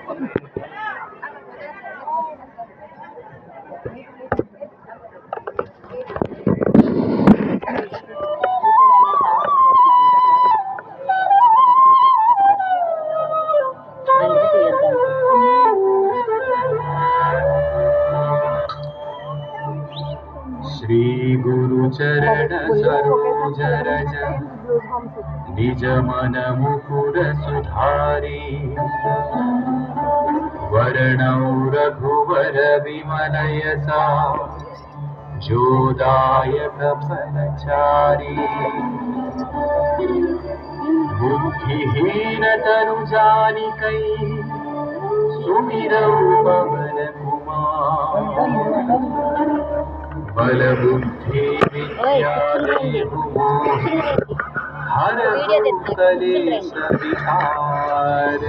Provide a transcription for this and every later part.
श्री गुरु चरण सरोज रज निज मन मुकुर सुधारी वर्णौ रघुवर विमल यसा जोदायक फलचारी बुद्धिहीन तनु जानिकै सुमिरौ पवन कुमार बल बुद्धि विद्या देहु हर कलेश विकार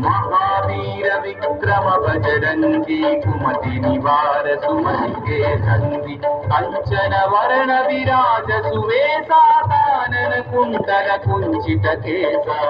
महावीर विक्रम बजरंगी कुमति निवार सुमति के संगी कंचन वर्ण विराज सुवेशा कानन कुंडल कुंचित केसा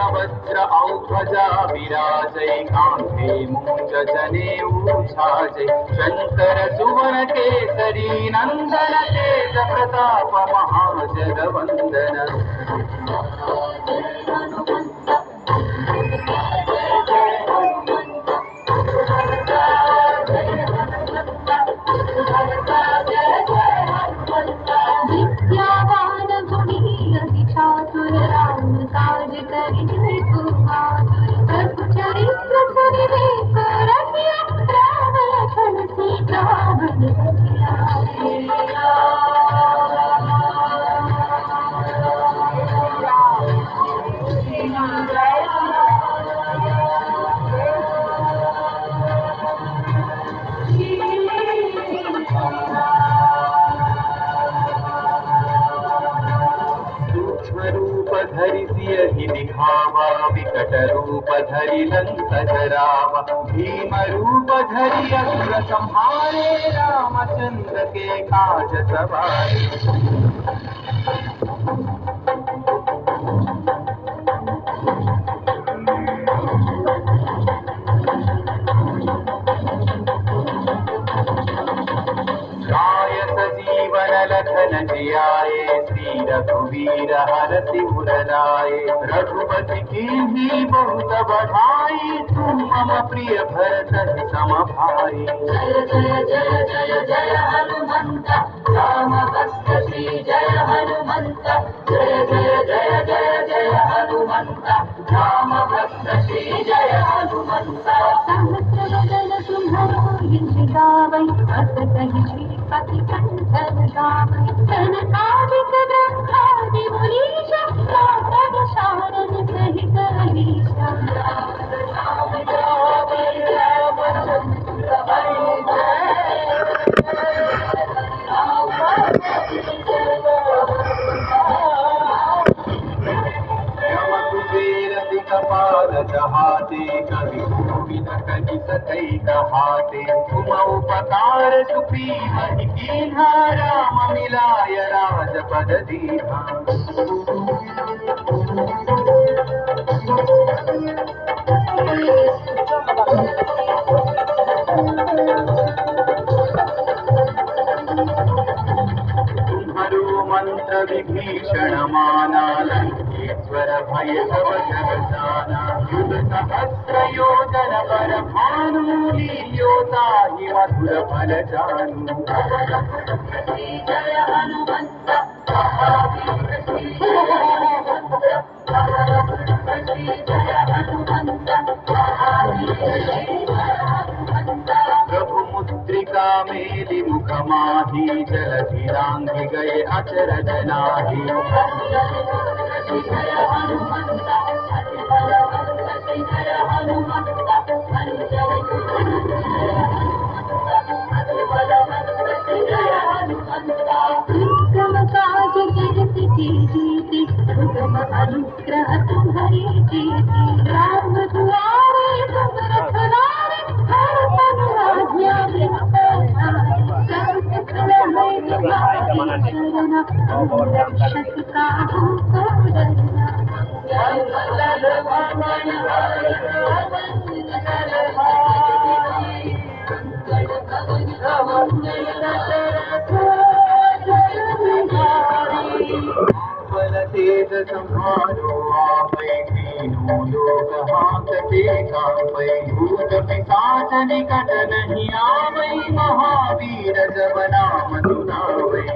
वज्र औध्वजा विराजै कांधे मूंज जनेऊ छाजै शंकर सुवन केसरी नंदन तेज प्रताप महाजगवंदन विद्यावान गुणी अति चातुर राम काज करिबे प्रभु चरित्र सुनिबे रसिया राम लखन सीता मन बसिया धरि दिखावा विकट रूप धरि लंक जरावा भीम रूप धरि असुर संहारे रामचंद्र के काज सवारे लखन जियाए श्री रघुवीर हरषि उर लाए रघुपति कीन्ही बहुत बढ़ाई तुम मम प्रिय भरत सम भाई जय जय जय जय जय हनुमंत राम भक्त श्री जय हनुमंत जय जय जय जय जय हनुमंत राम भक्त श्री जय हनुमंत सहस्र बदन तुम्हारो यश गावै अस कहि श्रीपति कंठ गावै सनकादिक ब्रह्मादि मुनीश नारद शारद सहित अहीशा कपाल जहाते कवि गोविंद कवि सतै कहाते तुम उपकार सुग्रीव कीन्हा राम मिलाय राजपद दीन्हा तुम्हारो मंत्र विभीषण माना लंकेश्वर भय सब जग जाना युग सहस्र योजन पर भानु लील्योत मधुर फल जानू। श्री जय हनुमंत महावीर श्री जय हनुमंत श्री जय हनुमंत महावीर श्री जय हनुमंत। प्रभु मुद्रिका मेलि मुख माही जलधि लांघि गए अचरज नाही। श्री जय हनुमंत अति बलवंत श्री जय हनुमंत अनुग्रह तुम्हारी जीती राम दुआरे तुम रखवारे हर पल आज्ञा बिन रक्षक काहू को डरना। जय मंगल भवन तेज संहारो आपै तीनों लोक हांकते कांपै। भूत पिशाच निकट नहीं आवै महावीर जब नाम सुनावै।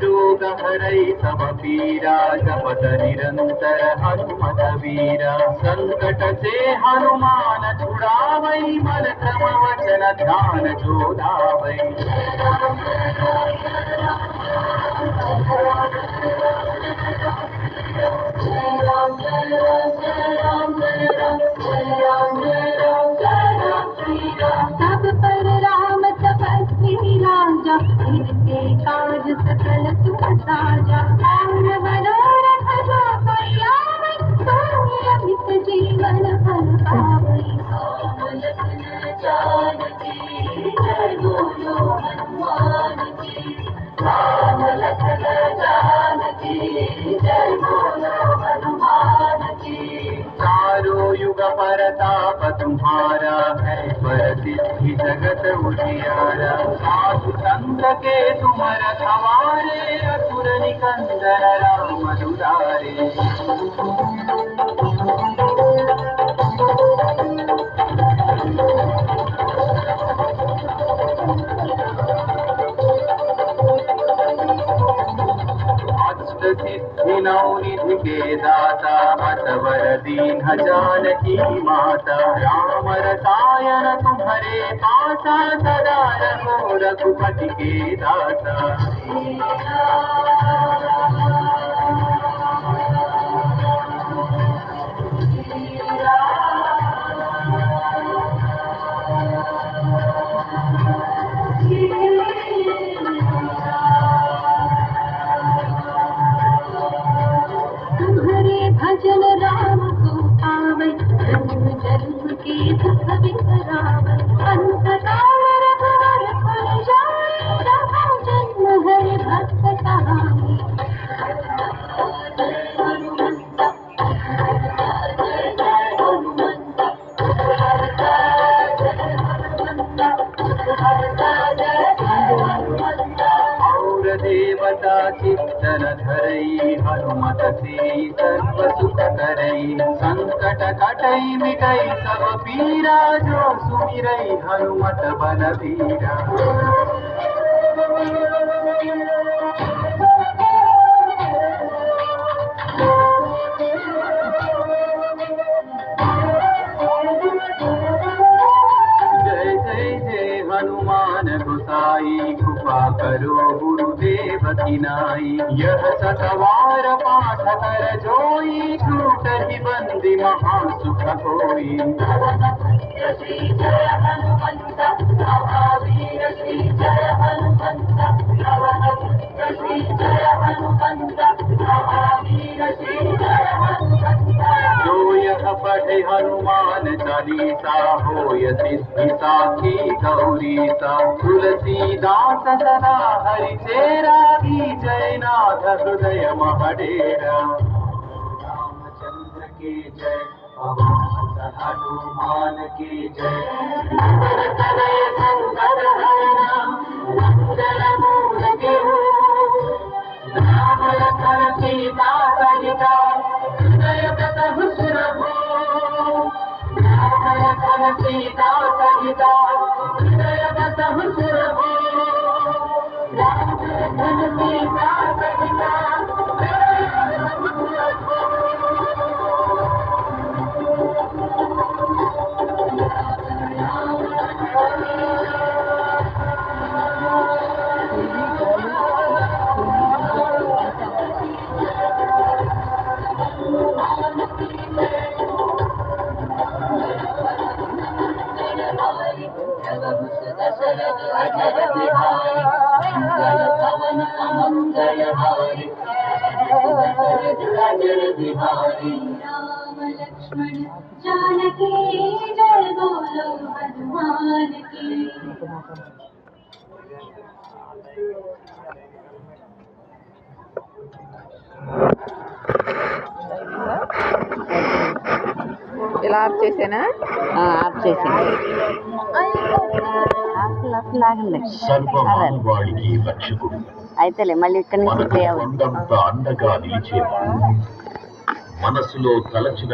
रोग हरै सब पीरा जपत निरंतर हनुमत वीरा। संकट से हनुमान छुड़ावै मन क्रम वचन ध्यान जो धावै। सब पर राम तपस्वी राजा इनके काज सकल तुम साजा। और मनोरथ जो कोई आवे सोई अमित जीवन फल पावै। राम लखन जानकी जय बोलो हनुमान की। राम लखन जानकी जय बोलो हनुमान की। चारों युग परताप तुम्हारा है प्रसिद्धि जगत उजियारा। साधु संत के तुम रखवारे असुर निकंदन राम दुलारे। सिद्धि नौ निधि के दाता असवर दीन जानकी माता। राम रसायन तुम्हारे पासा सदा रहो रघुपति के दाता। भजन राम को पावै जन्म जन्म के दुख बिसरावै। अंत काल रघुवर फल जाई सदा जन्म हरि भक्त कहाई। जय हनुमंत जय जय हनुमंत और देवता चित्तन धरई हनुमत से सर्व सुख करई। संकट कटई मिटई सब पीरा जो सुमिरई हनुमत बलबीरा। जय जय जय हनुमान गोसाई कृपा करो गुरुदेव की नाई। यह सतवार पाठ कर जोई छूटहि बंदी महासुख होई। श्री जय हनुमंत महावीर श्री जय हनुमंत श्री जय हनुमंत महावीर श्री जय हनुमंत। जो यह पढ़े हनुमान चालीसा होय सिद्धि साखी गौरीसा। तुलसीदास सदा हरि चेरा की जय नाथ हृदय महडेरा। रामचंद्र की जय हनुमान की जय। सीता सहिता हृदय बसहु सुरभो राम धन सीता सहिता हृदय बसहु सुरभो दशरथ अजर बिहारी मंगल भवन अमंगलहारी दशरथ अजर बिहारी राम लक्ष्मण जानकी जय बोलो हनुमान की ఇలా ఆఫ్ చేసేనా ఆఫ్ చేసింది అసలు ఆగండి సర్వమానవాళికి రక్షకుడు అయితేలే మళ్ళీ ఇక్కడి నుంచి మనకు కొండంత అండగా నిలిచేవాడు మనసులో తలచిన